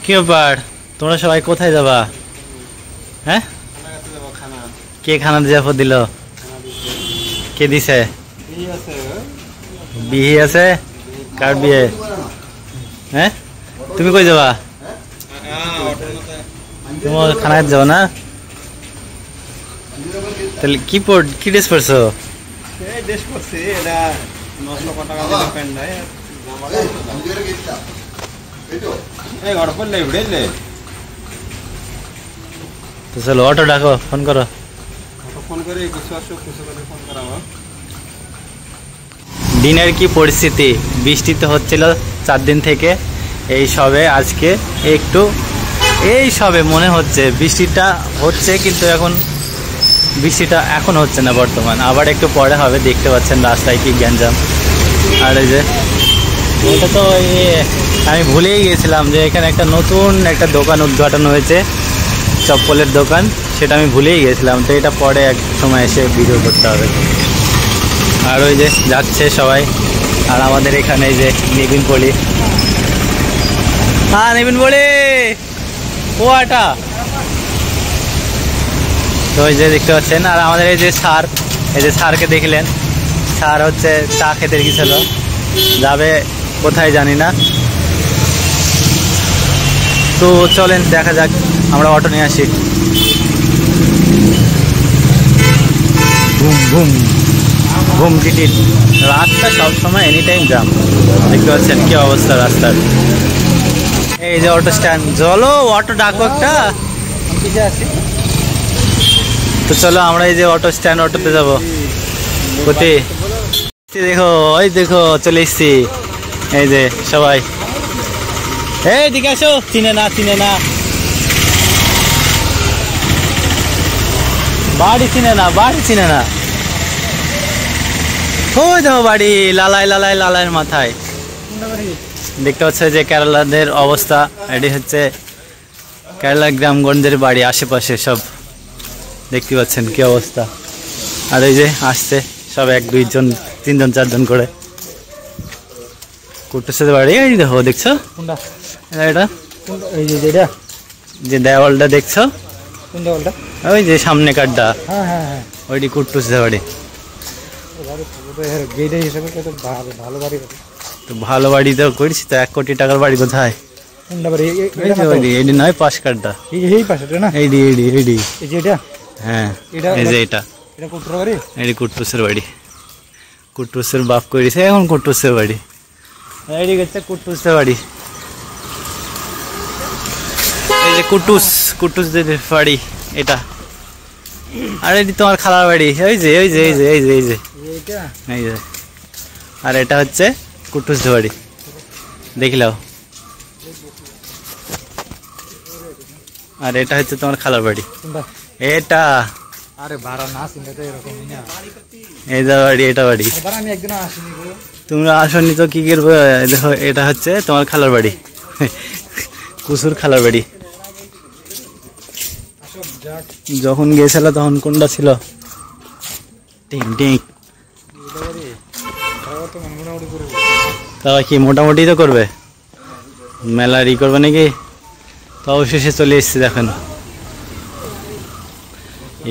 কি ব্যাপার, তোমরা সবাই কোথায় যাবা? হ্যাঁ, কে খানা দিয়ে দিল? কে দিছে? বিয়ে আছে? কার বিয়ে? হ্যাঁ, তুমি কই যাবা? তোমার খানায় যাও না? তাহলে কি ড্রেস পরছো? তো চলো অটো ডাকো, ফোন করো। দিনের কি পরিস্থিতি, বৃষ্টি তো হচ্ছিল 4 দিন থেকে, এই সবে আজকে একটু এই সবে মনে হচ্ছে বৃষ্টিটা হচ্ছে, কিন্তু বৃষ্টিটা এখন হচ্ছে না বর্তমান, আবার একটু পরে হবে। দেখতে পাচ্ছেন রাস্তায় কি গ্যাঞ্জাম। আর এই যে এটা তো আমি ভুলেই গিয়েছিলাম যে এখানে একটা নতুন একটা দোকান উদ্ঘাটন হয়েছে, চপ্পলের দোকান, সেটা আমি ভুলেই গিয়েছিলাম। তো এটা পরে এক সময় এসে ভিডিও করতে হবে। আর ওই যে যাচ্ছে সবাই, আর আমাদের এখানে এই যে নিবিন পলি, হ্যাঁ নিবিন পলি ওটা, তো ওই যে দেখতে পাচ্ছেন। আর আমাদের এই যে স্যার, এই যে স্যারকে দেখলেন, স্যার হচ্ছে চা খেতে গেছিল, যাবে কোথায় জানি না। তো চলেন দেখা যাক, আমরা অটো নিয়ে আসি। ঘুম ঘুম ঘুম টিটিট, রাস্তা সবসময় এনি টাইম জ্যাম। দেখতে পাচ্ছেন কি অবস্থা রাস্তার। এই যে অটো স্ট্যান্ড, চলো অটো ডাকো একটা, আছি। তো চলো আমরা এই যে অটো স্ট্যান্ড, অটোতে যাবো। কোথায় দেখো, ওই দেখো চলে এসছি। এই যে সবাই, এই দিকে আসো। চিনে না বাড়ি চিনে না। ওই দেখো বাড়ি, লালাইয়ের মাথায়। দেখতে পাচ্ছে যে কেরালাদের অবস্থা, এটি হচ্ছে কেরালা গ্রামগঞ্জের বাড়ি, আশেপাশে সব দেখতে পাচ্ছেন কি অবস্থা। আর এই যে আসছে সব 1 2 জন 3 জন 4 জন করে কুটুসের বাড়ি। এই দেখো, দেখছো এটা, যে দেওয়ালটা দেখছো, ওই যে সামনে কাঠটা, ওইটি কুটুসের বাড়ি। তো ভালো বাড়ি তো করেছি, তো 1 কোটি টাকার বাড়ি কোথায়? নয় 5 কাঠটা, হ্যাঁ এই যে এটা কুটুসের বাড়ি। কুটুসের বাপ করেছে, এখন কুটুসের বাড়ি, এই হচ্ছে কুটুসের বাড়ি। এই যে কুটুসদের বাড়ি এটা। আর এটি তোমার খালার বাড়ি, এই যে আর এটা হচ্ছে কুটুসদের বাড়ি, দেখলাও। আর এটা হচ্ছে তোমার খালার বাড়ি, এটা। আরে ভাড়া না চিনতে তো এরকমই না, এই যে বাড়ি, এটা বাড়ি। আমি একদিন আসিনি, তোমরা আসনি তো কি করবে। দেখো এটা হচ্ছে তোমার খালার বাড়ি, কুসুর খালার বাড়ি। যখন গেছিল তখন কোনটা ছিল? তা কি মোটামুটি তো করবে, মেলার করবে নাকি? তো অবশেষে চলে এসছি দেখেন।